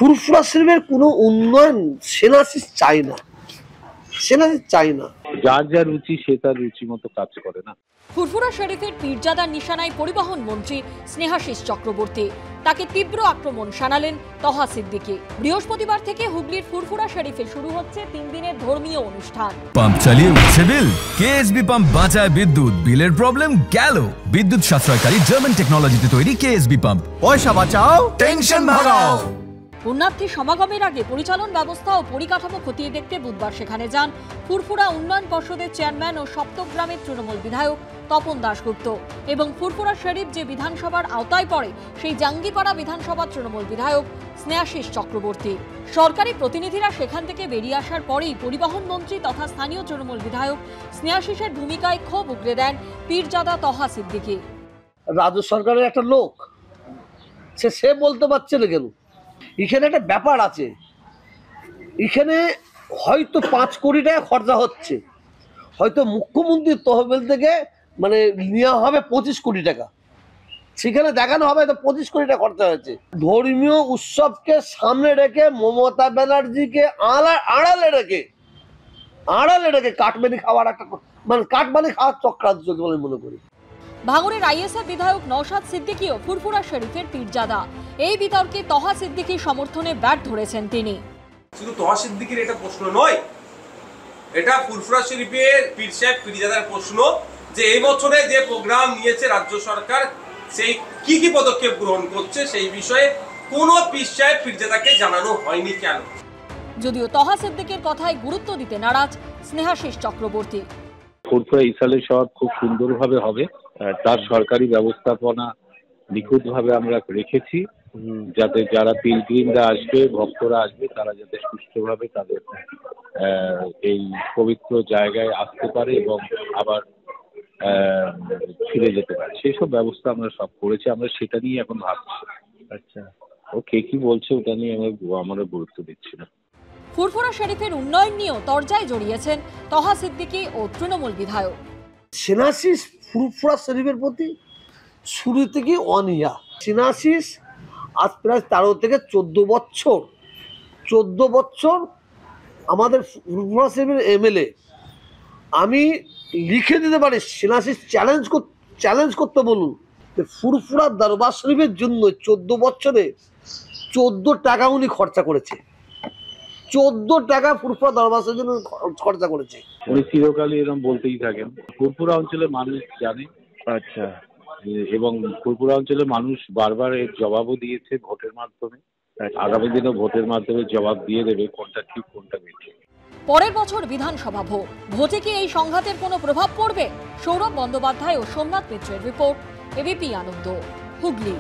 ফুরফুরা শরীফের কোনো উন্নয়ন সেনাশিস চাই না, সেনাশিস চাই না। যার যা রুচি সে তার রুচি মতো কাজ করে না। ফুরফুরা শরীফের পীরজাদার নিশানায় পরিবহন মন্ত্রী স্নেহাশিস চক্রবর্তী। তাকে তীব্র আক্রমণ শানালেন তহা সিদ্দিকী। বৃহস্পতিবার থেকে হুগলির ফুরফুরা শরীফে শুরু হচ্ছে 3 দিনের ধর্মীয় অনুষ্ঠান। পাম্প চালিয়ে উঠছে বিল, কেএসবি পাম্প বাঁচায় বিদ্যুৎ, বিলের প্রবলেম গেল। বিদ্যুৎ সাশ্রয়কারী জার্মান টেকনোলজিতে তৈরি কেএসবি পাম্প, পয়সা বাঁচাও, টেনশন ভাগাও। পুণ্যার্থী সমাগমের আগে পরিচালন ব্যবস্থা ও পরিকাঠামো খতিয়ে দেখতে বুধবার সেখানে যান ফুরফুরা উন্নয়ন পর্ষদের চেয়ারম্যান ও সপ্তগ্রামের তৃণমূল বিধায়ক তপন দাশগুপ্ত এবং ফুরফুরা শরীফ যে বিধানসভার আওতায় পড়ে সেই জাঙ্গিপাড়া বিধানসভার তৃণমূল বিধায়ক স্নেহাশিস চক্রবর্তী। সরকারি প্রতিনিধিরা সেখান থেকে বেরিয়ে আসার পরেই পরিবহন মন্ত্রী তথা স্থানীয় তৃণমূল বিধায়ক স্নেহাশিসের ভূমিকায় ক্ষোভ উগরে দেন পীরজাদা তহা সিদ্দিকী। রাজ্য সরকারের একটা লোক, সে বলতে পারছে না কেন? এখানে একটা ব্যাপার আছে, এখানে হয়তো 5 কোটি টাকা খরচা হচ্ছে, হয়তো মুখ্যমন্ত্রীর তহবিল থেকে মানে নেওয়া হবে 25 কোটি টাকা, সেখানে দেখানো হবে তো 25 কোটি টাকা খরচা হয়েছে। ধর্মীয় উৎসবকে সামনে রেখে মমতা ব্যানার্জিকে আড়ালে রেখে কাটমানি খাওয়ার একটা মানে কাটমানি খাওয়ার চক্রান্ত চলছে বলে মনে করি। ভাঙড়ের আইএসএফ বিধায়ক নওশাদ সিদ্দিকীও ফুরফুরা শরীফের পীরজাদা। এই বিতর্কে তহা সিদ্দিকীর সমর্থনে ব্যাট ধরেছেন তিনি। শুধু তহা সিদ্দিকীর এটা প্রশ্ন নয়, এটা ফুরফুরা শরীফের পীর সাহেব পীরজাদার প্রশ্ন যে এই বছরে যে প্রোগ্রাম নিয়েছে রাজ্য সরকার সেই কি পদক্ষেপ গ্রহণ করছে সেই বিষয়ে কোনো পীর সাহেব পীরজাদাকে জানানো হয়নি কেন। যদিও তহা সিদ্দিকীর কথায় গুরুত্ব দিতে নারাজ স্নেহাশিস চক্রবর্তী। ফুরফুরা ইসালের শহর খুব সুন্দরভাবে হবে, তার সরকারি ব্যবস্থাপনা নিখুঁতভাবে আমরা রেখেছি, যাতে যারা পিলগ্রিমরা আসবে, ভক্তরা আসবে, তারা যাতে সুষ্ঠুভাবে তাদের এই পবিত্র জায়গায় আসতে পারে এবং আবার ফিরে যেতে পারে, সেই সব ব্যবস্থা আমরা সব করেছি। আমরা সেটা নিয়ে এখন ভাবছি। আচ্ছা, ও কে কি বলছে ওটা নিয়ে আমরা গুরুত্ব দিচ্ছি না। ফুরফুরা শরীফের উন্নয়ন নিয়েও তরজায় জড়িয়েছেন তহা সিদ্দিকী ও তৃণমূল বিধায়ক। সেনাশিস ফুরফুরা শরীফের প্রতি শুরু থেকে অনিয়া। সেনাশিস আজ প্রায় 13 থেকে 14 বছর আমাদের ফুরফুরা শরীফের এমএলএ। আমি লিখে দিতে পারি, সেনাশিস চ্যালেঞ্জ করতে বলুন যে ফুরফুরা দরবার শরীফের জন্য 14 বছরে 14 টাকা উনি খরচা করেছে। 14 টাকা ফুরফুরা দরবার শরীফের জন্য খরচা করেছে। উনি চিরকালই এরকম বলতেই থাকেন। ফুরফুরা অঞ্চলের মানুষ জানে। আচ্ছা, এবং ফুরফুরা অঞ্চলের মানুষ বারবার এর জবাবও দিয়েছে ভোটের মাধ্যমে। আগামী দিনে ভোটের মাধ্যমে জবাব দিয়ে দেবে কোনটা ঠিক কোনটা বেঠিক। পরের বছর বিধানসভা ভোটে কি এই সংঘাতের কোনো প্রভাব পড়বে? সৌরভ বন্দ্যোপাধ্যায় ও সোমনাথ মিত্রের রিপোর্ট, এবিপি আনন্দ, হুগলি।